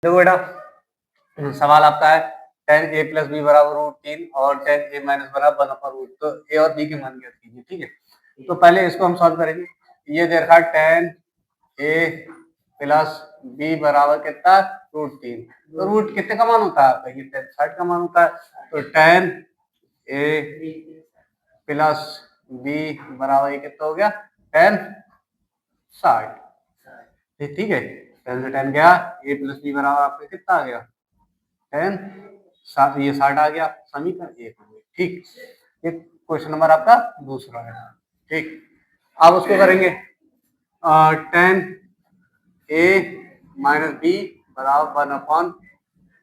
देखो बेटा, सवाल आपका है tan a प्लस बी बराबर √3 और tan a माइनस बराबर 1/√। तो a और b के मान ज्ञात कीजिए। ठीक है, तो पहले इसको हम सॉल्व करेंगे। ये दे रखा tan a प्लस b बराबर कितना, √3। तो रूट कितने का मान होता है आपका, ये tan 60 का मान होता है। तो tan a प्लस b बराबर ये कितना हो गया, tan 60। ठीक है, tan से tan गया, a प्लस b बराबर आपका कितना आ गया, tan 60। ये 60 आ गया, समीकरण 1 हो गई। ठीक, ये क्वेश्चन नंबर आपका दूसरा है। ठीक, अब उसको करेंगे tan a माइनस बी बराबर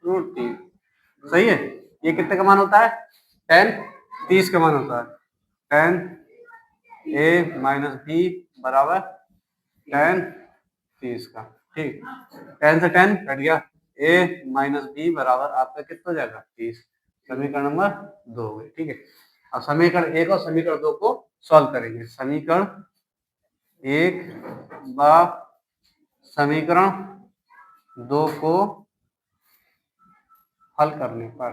1/√3। सही है, ये कितने का मान होता है, tan 30 का मान होता है। tan a माइनस बी बराबर tan 30 का। ठीक, tan से tan कट गया, a माइनस बी बराबर आपका कितना हो जाएगा, 30। समीकरण नंबर 2 हो गई। ठीक है, अब समीकरण 1 और समीकरण 2 को सॉल्व करेंगे। समीकरण 1 व समीकरण 2 को हल करने पर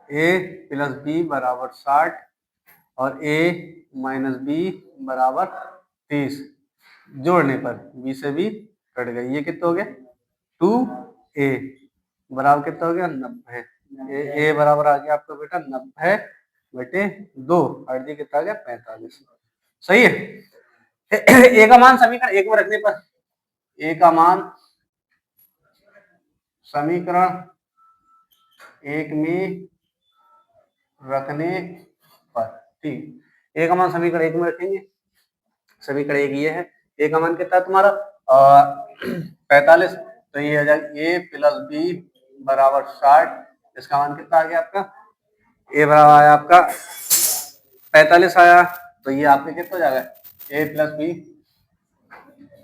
a प्लस बी बराबर 60 और a माइनस बी बराबर 30 जोड़ने पर b से b कट गई। ये कितना हो गया, 2a बराबर कितना हो गया, 90। a बराबर आ गया आपका बेटा 90/2, अर्धी कितना आ गया, 45। सही है। a का मान समीकरण 1 में रखने पर, a का मान समीकरण 1 में रखने पर, ठीक, a का मान समीकरण 1 में रखेंगे। समीकरण 1 ये है, a का मान कितना है तुम्हारा 45। तो ये हो जाएगा a प्लस बी बराबर 60। इसका मान कितना आ गया आपका, a बराबर आया आपका 45 आया। तो ये आपके कितना हो जाएगा, a प्लस बी,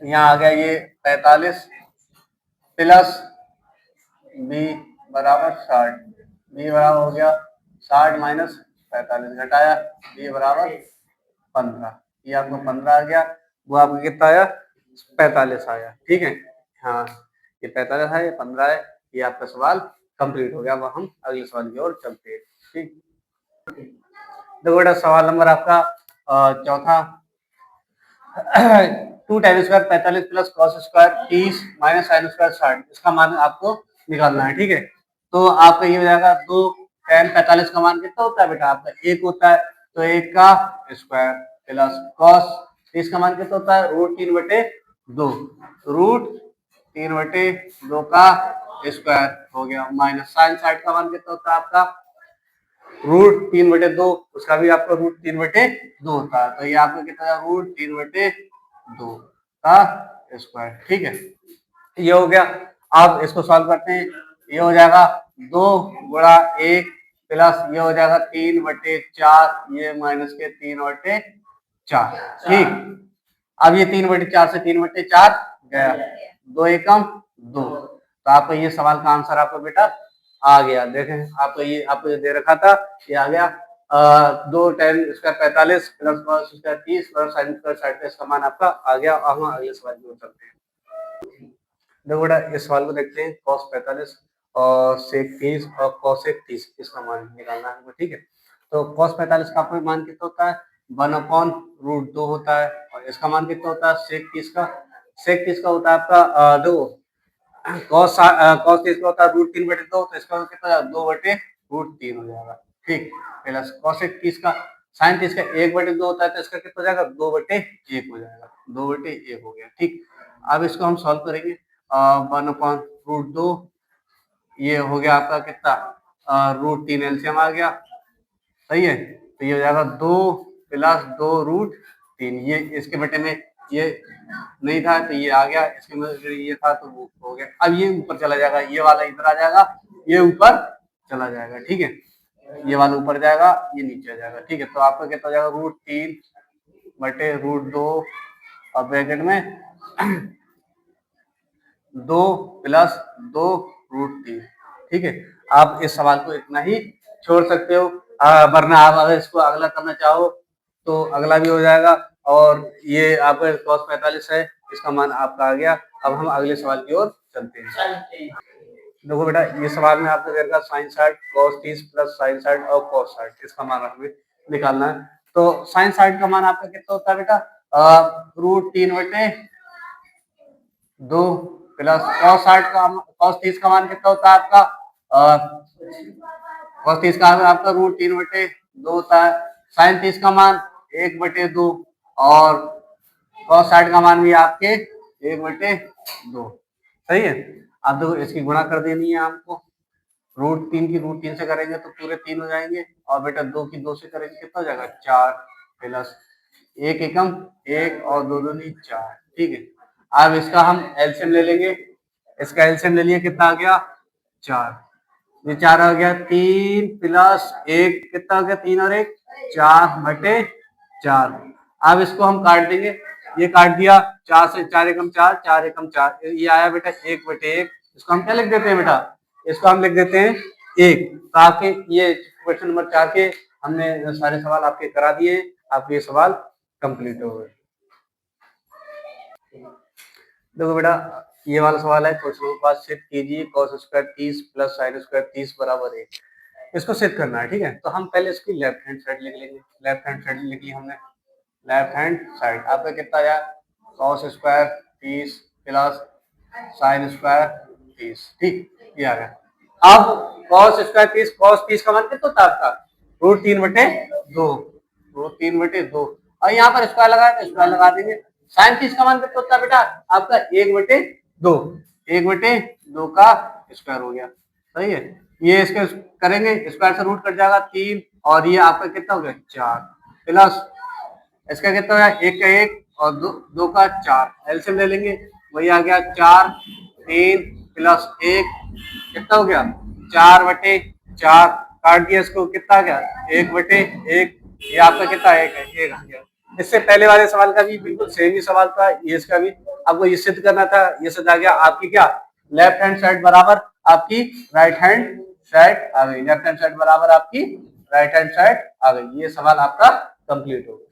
यहाँ आ गया ये 45 प्लस बी बराबर 60। बी बराबर हो गया 60 माइनस 45 घटाया, बी बराबर 15। ये आपको 15 आ गया, वो आपको कितना आया, 45 आया। ठीक है, हाँ ये 45 है, ये 15 है। ये आपका सवाल कंप्लीट हो गया। अब हम अगले सवाल की ओर चलते हैं। ठीक, देखो बेटा, सवाल नंबर आपका चौथा 2 tan square 45 plus cos square 30 minus sine square 60, इसका मान आपको निकालना है। ठीक है, तो आपका ये हो जाएगा 2 tan 45 का मान कितना होता है बेटा, आपका 1 होता है। तो 1 का स्क्वायर प्लस कॉस 30 का मान कितना होता है, √3/2, √3/2 का स्क्वायर हो गया, माइनस साइन 60 का मान कितना होता है आपका, √3/2, उसका भी आपका √3/2 होता है। तो ये आपका कितना है, √3/2 का स्क्वायर। ठीक है, ये हो गया। अब इसको सॉल्व करते हैं। ये हो जाएगा 2 गुणा 1 प्लस ये हो जाएगा 3/4, ये माइनस के 3/4। ठीक, अब ये 3/4 से 3/4 गया, 2 एकम 2। तो आपका ये सवाल का आंसर आपका बेटा आ गया। देखें आपको ये आपको दे रखा था, ये आ गया 2 tan square 45 plus cos square 30 plus sine square 60, इसका मान आपका आ गया। अब हम अगले सवाल की ओर चलते हैं। देखो बेटा, इस सवाल को देखते हैं। cos 45 और sec 30 और cosec 30, इसका मान निकालना है हमको। ठीक है, तो cos 45 का आपको मान कितना होता है, 1/√2 होता है। और इसका मान कितना होता है, sec 30 का होता है आपका देखो cos 30 का होता है √3/2, तो इसका कितना 2/√3 हो जाएगा। ठीक, प्लस cosec 30 का, sin 30 का 1/2 होता है, तो इसका कितना हो जाएगा, 2/1 हो जाएगा, 2/1 हो गया। ठीक, अब इसको हम सॉल्व करेंगे। 1/√2, ये हो गया आपका कितना, √3 एलसीएम आ गया। सही है, तो ये हो जाएगा 2 प्लस 2√3, ये इसके बटे में ये नहीं था तो ये आ गया, इसके में ये था तो वो हो गया। अब ये ऊपर चला जाएगा, ये वाला इधर आ जाएगा, ये ऊपर चला जाएगा। ठीक है, ये वाला ऊपर जाएगा, ये नीचे आ जाएगा। ठीक है, तो आपका कितना हो जाएगा, √3/√2 और ब्रैकेट में 2 प्लस 2√3। ठीक है, आप इस सवाल को इतना ही छोड़ सकते हो, वरना आप अगर इसको अगला करना चाहो तो अगला भी हो जाएगा। और ये आपका cos 45 है, इसका मान आपका आ गया। अब हम अगले सवाल की ओर चलते हैं। देखो बेटा, ये सवाल में आपने दे रखा sin 60 cos 30 प्लस sin 60 और cos 60, इसका मान हमें निकालना है। तो sin 60 का मान आपका कितना होता है बेटा, √3/2 प्लस cos 30 का मान कितना होता है आपका, cos 30 का आपका √3/2 होता है। sin 30 का मान 1/2 और cos 60 का मान भी आपके 1/2। सही है। अब देखो इसकी गुणा कर देनी है आपको। √3 की √3 से करेंगे तो पूरे 3 हो जाएंगे, और बेटा 2 की 2 से करेंगे कितना हो जाएगा 4 प्लस 1 एकम 1 और 2 दूनी 4। ठीक है। अब इसका हम एलसीएम ले लेंगे। इसका एलसीएम ले लिए, कितना आ गया 4। ये 4 आ गया, 3 प्लस 1 कितना हो गया 3 और 1 4/4। अब इसको हम काट देंगे, ये काट दिया, 4 से 4 एकम 4, 4 एकम 4, ये आया बेटा 1/1। इसको हम क्या लिख देते हैं बेटा, इसको हम लिख देते हैं 1। तो आपके ये क्वेश्चन नंबर 4 के हमने सारे सवाल आपके करा दिए, आपके ये सवाल कंप्लीट हो गए। देखो बेटा, ये वाला सवाल है, क्वेश्चन के पास सिद्ध कीजिए cos square 30 plus sin square 30 बराबर 1। इसको सिद्ध करना है। ठीक है, तो हम पहले इसकी लेफ्ट हैंड साइड लिख लेंगे। लेफ्ट हैंड साइड लिख ली हमने। लेफ्ट हैंड साइड आपका कितना आया, cos square 30 plus sin square 30। ठीक, ये आ गया। अब cos स्क्वायर 30, cos 30 का मान कितना होता है आपका, √3/2, √3/2, और यहाँ पर स्क्वायर लगाया तो स्क्वायर लगा देंगे। sin 30 का मान कितना होता है बेटा आपका 1/2, 1/2 का स्क्वायर हो गया। सही है। ये इसके करेंगे, स्क्वायर से रूट कट जाएगा 3, और ये आपका कितना हो गया 4 प्लस इसका कितना हो गया 1 का 1 और 2 का 4, एलसीएम ले लेंगे, वही आ गया 4, 3 प्लस 1 कितना हो गया 4/4। काट दिया इसको, कितना आ गया 1/1। ये आपका कितना 1 है, 1 आ गया। इससे पहले वाले सवाल का भी बिल्कुल सेम ही सवाल था, ये इसका भी आपको ये सिद्ध करना था, ये सिद्ध आ गया। आपकी क्या लेफ्ट हैंड साइड बराबर आपकी राइट हैंड साइड आ गई, लेफ्ट हैंड साइड बराबर आपकी राइट हैंड साइड आ गई। ये सवाल आपका कंप्लीट हो गया।